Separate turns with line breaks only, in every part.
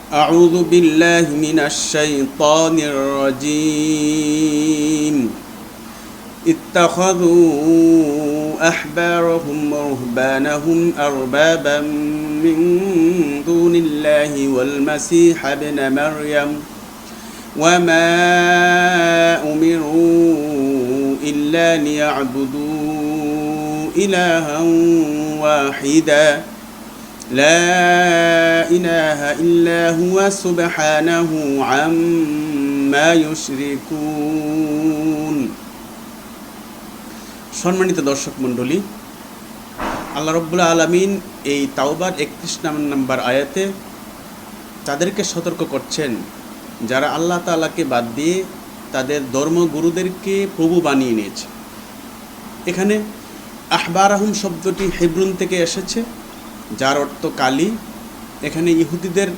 أعوذ بالله من الشيطان الرجيم اتخذوا أحبارهم ورهبانهم أربابا من دون الله والمسيح ابن مريم وما أمروا إلا ليعبدوا إلها واحدا لا إله إلا هو سبحانه عما يشركون। সম্মানিত দর্শক মণ্ডলী, আল্লাহ রাব্বুল আলামিন এই তাওবার 31 নম্বর আয়াতে তাদেরকে সতর্ক করছেন যারা আল্লাহ তাআলাকে বাদ দিয়ে তাদের ধর্মগুরুদেরকে প্রভু বানিয়ে নিয়েছে। এখানে আহবারাহুম শব্দটি হেব্রুন থেকে এসেছে, যার অর্থ কালী। এখানে ইহুদিদের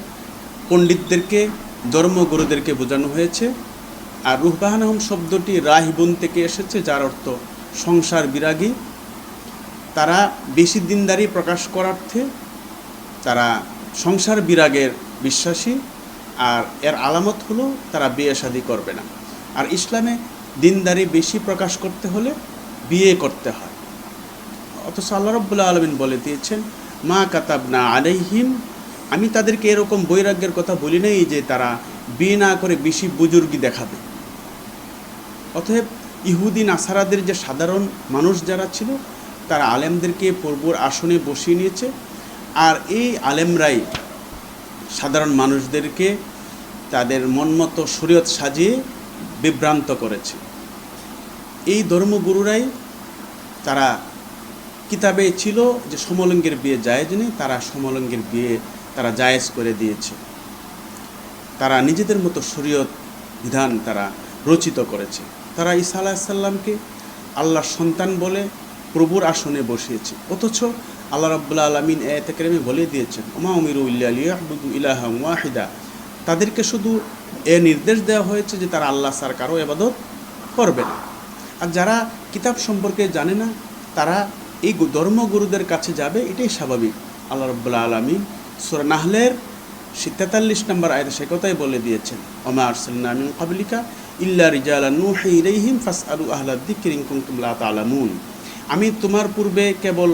পণ্ডিতদেরকে ধর্মগুরুদেরকে বোঝানো হয়েছে। আর রুহবানাহুম শব্দটি রাহিবুন থেকে এসেছে, যার অর্থ সংসার বিরাগী। তারা বেশি দিনদারি প্রকাশ করার্থে তারা সংসার বিরাগের বিশ্বাসী, আর এর আলামত হলো তারা বিয়ে শাদী করবে না। আর ইসলামে দিনদারি বেশি প্রকাশ করতে হলে বিয়ে করতে হয়। অথচ আল্লাহ রাব্বুল আলামিন বলে দিয়েছেন, মা কাতাবনা আলাইহিম, আমি তাদেরকে এরকম বৈরাগ্যের কথা বলি নাই যে তারা বিয়ে না করে বেশি বুজুর্গি দেখাবে। অতএব ইহুদি নাসারাদের যে সাধারণ মানুষ যারা ছিল তারা আলেমদেরকে প্রভুর আসনে বসিয়ে নিয়েছে, আর এই আলেমরাই সাধারণ মানুষদেরকে তাদের মনমতো শরীয়ত সাজিয়ে বিভ্রান্ত করেছে। এই ধর্মগুরুরাই তারা কিতাবে ছিল যে সমলিঙ্গের বিয়ে জায়েজ নেই, তারা সমলিঙ্গের বিয়ে তারা জায়েজ করে দিয়েছে। তারা নিজেদের মতো শরীয়ত বিধান তারা রচিত করেছে। তারা ঈসা আলাইহিস সালামকে আল্লাহর সন্তান বলে প্রভুর আসনে বসিয়েছে। অথচ আল্লাহ রাব্বুল আলামিন আয়াতে কারিমে বলে দিয়েছেন, ওমা উমিরু ইল্লা লিয়াবুদু ইলাহান ওয়াহিদা, তাদেরকে শুধু এ নির্দেশ দেওয়া হয়েছে যে তারা আল্লাহ ছাড়া কারো ইবাদত করবে না। আর যারা কিতাব সম্পর্কে জানে না তারা এই ধর্মগুরুদের কাছে যাবে, এটাই স্বাভাবিক। আল্লাহ রাব্বুল আলামিন সূরা নাহলের 43 নম্বর আয়াতে সে কথাই বলে দিয়েছেন, ওমা আরসালনা মিন ক্বাবলিকা ইল্লা রিজালান নূহি ইলাইহিম ফাসআলু আহলাদ যিকরি ইন কুনতুম লা তা'লামুন। আমি তোমার পূর্বে কেবল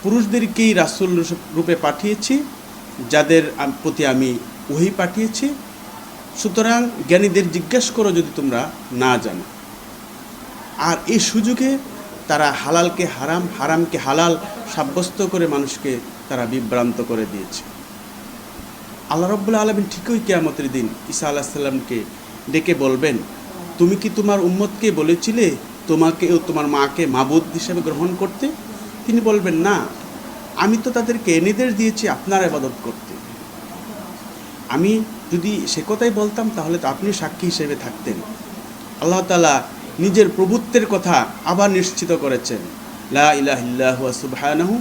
পুরুষদেরকেই রাসূল রূপে পাঠিয়েছি যাদের প্রতি আমি ওহী পাঠিয়েছি, সুতরাং জ্ঞানীদের জিজ্ঞেস করো যদি তোমরা না জানো। আর এই সুযোগে তারা হালালকে হারাম, হারামকে হালাল সাব্যস্ত করে মানুষকে তারা বিভ্রান্ত করে দিয়েছে। আল্লাহ রাব্বুল আলামিন ঠিকই কিয়ামতের দিন ঈসা আলাইহিস সালামকে ডেকে বলবেন, তুমি কি তোমার উম্মতকে বলেছিলে তোমাকে ও তোমার মাকে মাবুদ হিসেবে গ্রহণ করতে? তিনি বলবেন, না, আমি তো তাদেরকে নির্দেশ দিয়েছি আপনার ইবাদত করতে। আমি যদি সে কথাই বলতাম তাহলে তো আপনি সাক্ষী হিসেবে থাকতেন। আল্লাহ তাআলা নিজের প্রভুত্বের কথা আবার নিশ্চিত করেছেন, লা ইলাহা ইল্লা হুয়া সুবহানাহু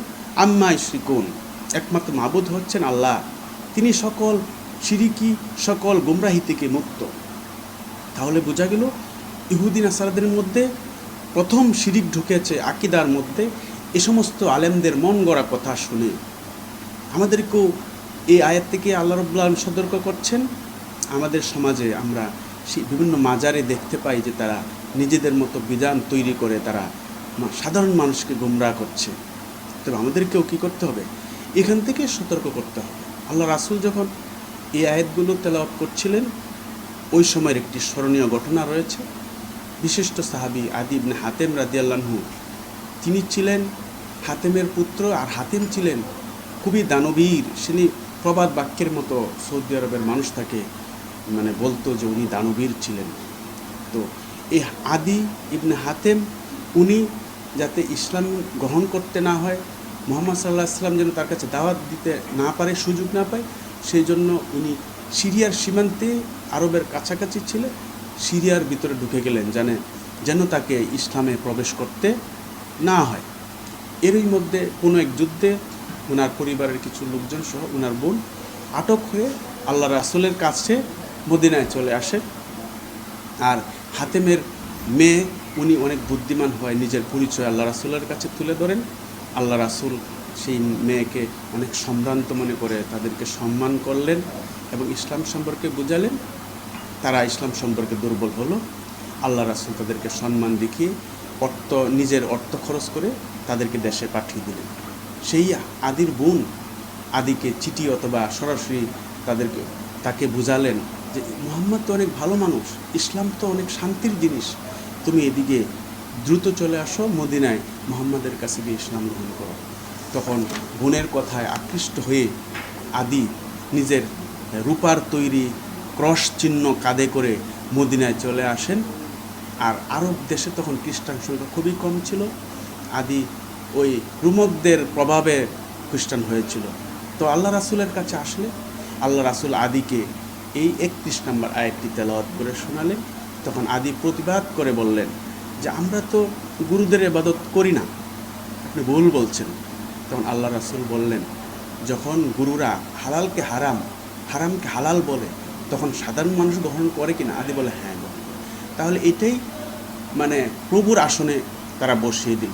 আম্মা ইউশরিকুন, একমাত্র মাবুদ হচ্ছেন আল্লাহ, তিনি সকল শিরিকি সকল গুমরাহি থেকে মুক্ত। তাহলে বোঝা গেল ইহুদি নাসারাদের মধ্যে প্রথম শিরিক ঢুকেছে আকীদার মধ্যে। এ সমস্ত আলেমদের মন গড়া কথা শুনে আমাদেরকেও এই আয়াত থেকে আল্লাহ রাব্বুল আলামিন সতর্ক করছেন। আমাদের সমাজে আমরা বিভিন্ন মাজারে দেখতে পাই যে তারা নিজেদের মতো বিধান তৈরি করে তারা সাধারণ মানুষকে গোমরাহ করছে। তবে আমাদেরকেও কী করতে হবে? এখান থেকে সতর্ক করতে হবে। আল্লাহ রাসূল যখন এই আয়াতগুলো তেলাওয়াত করছিলেন, ওই সময়ের একটি স্মরণীয় ঘটনা রয়েছে। বিশিষ্ট সাহাবী আদি ইবনে হাতেম রাদিয়াল্লাহু আনহু, তিনি ছিলেন হাতেমের পুত্র, আর হাতেম ছিলেন খুবই দানবীর। তিনি প্রবাদ বাক্যের মতো সৌদি আরবের মানুষ তাকে বলতো যে উনি দানবীর ছিলেন। তো এই আদি ইবনে হাতেম উনি যাতে ইসলাম গ্রহণ করতে না হয়, মুহাম্মদ সাল্লাল্লাহু আলাইহি ওয়াসাল্লাম যেন তার কাছে দাওয়াত দিতে না পারে, সুযোগ না পায়, সেই জন্য উনি সিরিয়ার সীমান্তে আরবের কাছাকাছি ছিল, সিরিয়ার ভিতরে ঢুকে গেলেন যেন তাকে ইসলামে প্রবেশ করতে না হয়। এরই মধ্যে কোনো এক যুদ্ধে ওনার পরিবারের কিছু লোকজন সহ ওনার বোন আটক হয়ে আল্লাহ রাসূলের কাছে মদিনায় চলে আসে। আর হাতেমের মেয়ে উনি অনেক বুদ্ধিমান হয়, নিজের পরিচয় আল্লাহ রাসূলের কাছে তুলে ধরেন। আল্লাহ রাসূল সেই মেয়েকে অনেক সম্ভ্রান্ত মনে করে তাদেরকে সম্মান করলেন এবং ইসলাম সম্পর্কে বুঝালেন। তারা ইসলাম সম্পর্কে দুর্বল হলো। আল্লাহ রাসূল তাদেরকে সম্মান দেখিয়ে নিজের অর্থ খরচ করে তাদেরকে দেশে পাঠিয়ে দিলেন। সেই আদির বোন আদিকে চিঠি অথবা সরাসরি তাকে বুঝালেন যে মুহাম্মদ তো অনেক ভালো মানুষ, ইসলাম তো অনেক শান্তির জিনিস, তুমি এদিকে দ্রুত চলে আসো মদিনায়, মুহাম্মাদের কাছে গিয়ে ইসলাম গ্রহণ করো। তখন বোনের কথায় আকৃষ্ট হয়ে আদি নিজের রূপার তৈরি ক্রস চিহ্ন কাঁধে করে মদিনায় চলে আসেন। আর আরব দেশে তখন খ্রিস্টান সংখ্যা খুবই কম ছিল। আদি ওই রোমকদের প্রভাবে খ্রিস্টান হয়েছিল। তো আল্লাহ রাসূলের কাছে আসলে আল্লাহ রাসূল আদিকে এই 31 নম্বর আয়াতটি তেলাওয়াত করে শোনালেন। তখন আদি প্রতিবাদ করে বললেন যে আমরা তো গুরুদের ইবাদত করি না, আপনি ভুল বলছেন। তখন আল্লাহ রাসূল বললেন, যখন গুরুরা হালালকে হারাম, হারামকে হালাল বলে, তখন সাধারণ মানুষ গ্রহণ করে কিনা? আদি বলে হ্যাঁ। তাহলে এটাই মানে প্রভুর আসনে তারা বসিয়ে দিল।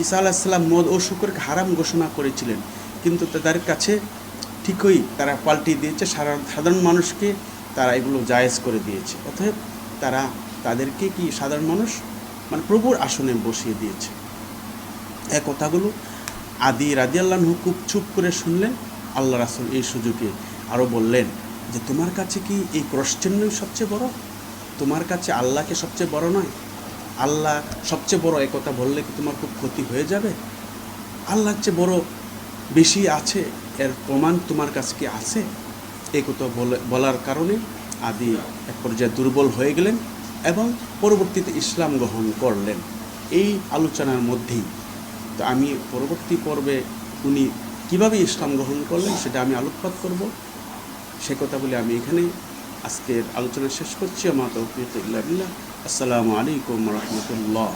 ঈসা আলাইহিস সালাম মদ ও শুকরকে হারাম ঘোষণা করেছিলেন, কিন্তু তাদের কাছে ঠিকই তারা পাল্টিয়ে দিয়েছে, সাধারণ মানুষকে তারা এগুলো জায়েজ করে দিয়েছে। অতএব তারা তাদেরকে কি সাধারণ মানুষ মানে প্রভুর আসনে বসিয়ে দিয়েছে। এই কথাগুলো আদি রাদিয়াল্লাহু আনহু খুব চুপ করে শুনলেন। আল্লাহ রাসূল এই সুযোগে আরও বললেন যে তোমার কাছে কি এই ক্রস চিহ্নই সবচেয়ে বড়? তোমার কাছে আল্লাহকে সবচেয়ে বড় নয়? আল্লাহ সবচেয়ে বড় এই কথা বললে কি তোমার খুব ক্ষতি হয়ে যাবে? আল্লাহর চেয়ে বড় বেশি আছে, এর প্রমাণ তোমার কাছে কি আছে? এই কথা বলার কারণে আদি এক পর্যায়ে দুর্বল হয়ে গেলেন এবং পরবর্তীতে ইসলাম গ্রহণ করলেন। এই আলোচনার মধ্যেই তো আমি পরবর্তী পর্বে উনি কীভাবে ইসলাম গ্রহণ করলেন সেটা আমি আলোকপাত করব। সে কথা বলে আমি এখানে আজকের আলোচনা শেষ করছি। আমা তাওফীক ইল্লা বিল্লাহ। আসসালামু আলাইকুম ওয়া রাহমাতুল্লাহ।